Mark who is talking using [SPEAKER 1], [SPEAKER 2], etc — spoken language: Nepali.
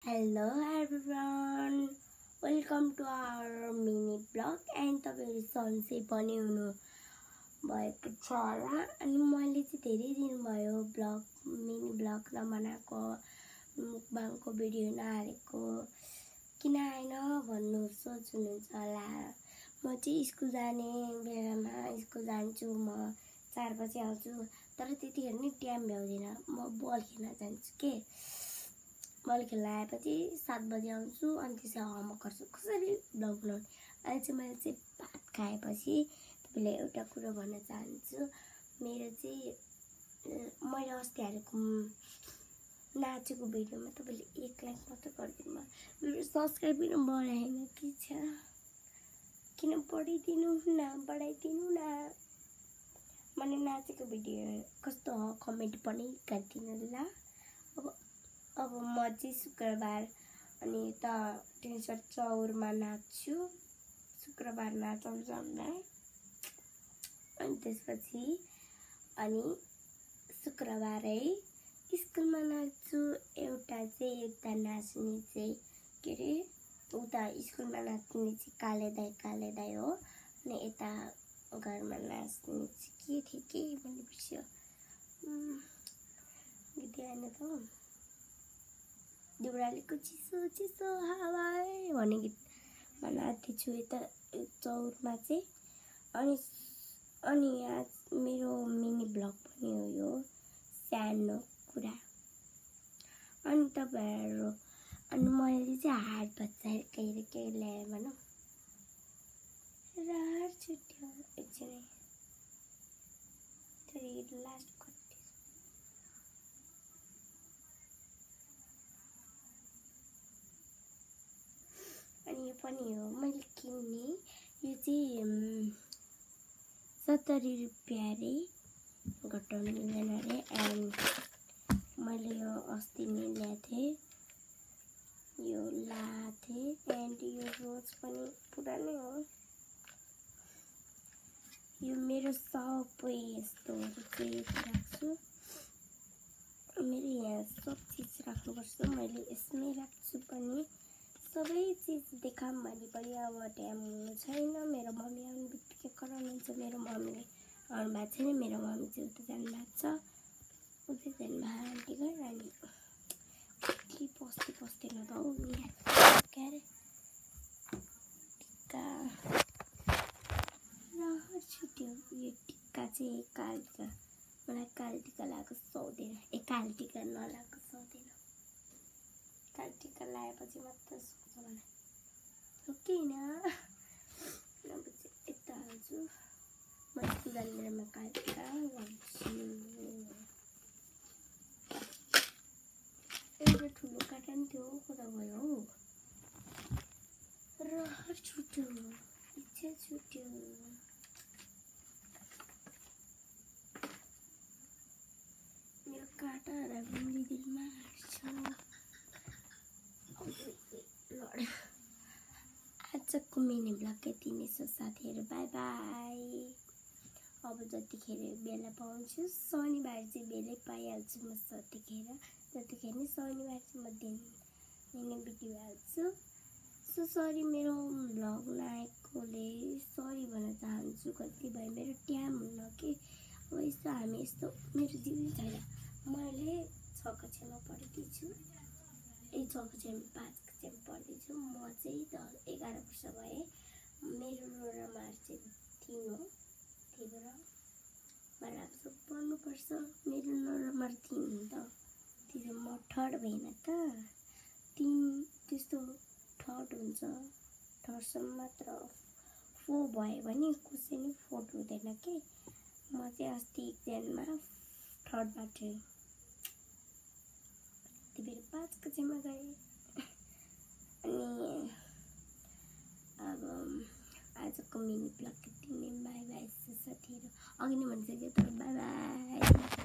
[SPEAKER 1] Hello everyone, welcome to our mini blog and तपाईहरु सन्चै पनि हुनु भएको छ होला अनि मैले चाहिँ धेरै दिन भयो मिनी ब्लग नबनाएको मुकबाङको भिडियो नहालेको किन आएन भन्नु सोच्नुहुन्छ होला। म चाहिँ स्कुल जाने बेलामा स्कुल जान्छु, म 4 बजे आउँछु, तर त्यतिखेर नि टाइम भ्याउँदिन। म बल खेल्न जान्छु के, बल खेल्न आएपछि 7 बजे आउँछु अनि त्यसै होमवर्क गर्छु। कसरी ब्लग बनाउने अहिले चाहिँ मैले चाहिँ भात खाएपछि तपाईलाई एउटा कुरा भन्न चाहन्छु। मेरो चाहिँ मैले अस्ति हालेको नाचेको भिडियोमा तपाईले 1 लाइक मात्र गरिदिनु भयो, मेरो सब्स्क्राइब पनि बढाएन के छ, किन बढाइदिनु न। मैले नाचेको भिडियो कस्तो हो कमेन्ट पनि गरिदिनु ल। अब म चाहिँ शुक्रबार अनि त टेन्सर चौरमा नाच्छु, शुक्रबार नाचाउँछ हामीलाई। अनि त्यसपछि अनि शुक्रबारै स्कुलमा नाच्छु। एउटा नाच्ने चाहिँ के रे उता स्कुलमा नाच्ने चाहिँ काले दाइ हो, अनि यता घरमा नाच्ने चाहिँ के थियो के मैले बिर्स्यो गीत आएन त, देउरालीको चिसो चिसो हावा भन्ने गीतमा नाच्दै छु यता चौरमा चाहिँ। अनि आज मेरो मिनी ब्लग पनि हो यो सानो कुरा। अनि तपाईहरु अनि मैले चाहिँ हात बच्चाएर के ल्याए भनौँ रार छुट्यो एकछिन थोरै लास्ट अनि यो पनि हो मैले किन्ने, यो चाहिँ 70 रुपैयाँ रे, घटाउनु मिल्दैन रे। एन्ड मैले यो अस्ति नै ल्याएको थिएँ, यो लाथे एन्ड यो रोज पनि पुरानै हो। यो मेरो सबै यस्तोहरू चाहिँ राख्छु, मेरो यहाँ सब चिज राख्नुपर्छ, मैले यसमै राख्छु पनि। सबै चिज देखाम भने पनि अब टाइम हुनु छैन। मेरो मम्मी आउने बित्तिकै कराउनुहुन्छ, मेरो मम्मीले आउनु भएको छैन, मेरो मम्मी चाहिँ उता जानुभएको छ, उतै जानुभयो आन्टी घर। अनि के पस्दैन त हौ के अरे टिक्का र छुट्यो। यो टिक्का चाहिँ कालो टिक्का, मलाई कालो टिक्का लगाएको सुहाउँदैन, कालो टिक्का नलाएको सुहाउँदैन, कालो टिक्का लगाएपछि मात्र सुहाउँछ मलाई, हो किन। अब चाहिँ यता हाल्छु, म स्कुल जाने बेलामा कालो टिक्का लगाउँछु। एउटा ठुलो काटन थियो कता गयो हौ, र छुट्यो इच्छा छुट्यो। मेरो काटाहरु पनि दिलमा हार्छ। आजको मिनी ब्लग यति नै छ साथीहरु, बाई बाई। अब जतिखेर बेला पाउँछु, शनिबार चाहिँ बेलै पाइहाल्छु म, जतिखेर नि शनिबार चाहिँ म दिन भिडियो हाल्छु। सो सरी मेरो ब्लग नआएकोले सरी भन्न चाहन्छु। कति भयो मेरो टाइम हुन्न कि अब यस्तो हामी यस्तो मेरो दिनै छैन। मैले 6 कक्षामा पढ्दैछु, 6 कक्षामा 5 कक्षामा पढ्दैछु। म चाहिँ 11 वर्ष भएँ, मेरो रोल नम्बर चाहिँ 3 हो, त्यही भएर मलाई अब पढ्नुपर्छ। मेरो रोल नम्बर 3 हो त, त्यही म 3rd भएन त, 3 त्यस्तो 3rd हुन्छ, 3rd मात्र 4 भयो भने कसै नि 4th हुँदैन कि। म चाहिँ अस्ति एक्जाममा 3rd बाटे, त्यही भएर 5 कक्षामा गएँ। अनि अब आजको मिनी ब्लग यति नै, बाई बाई साथीहरु। अघि नै भनिसकेँ तर बाई बाई।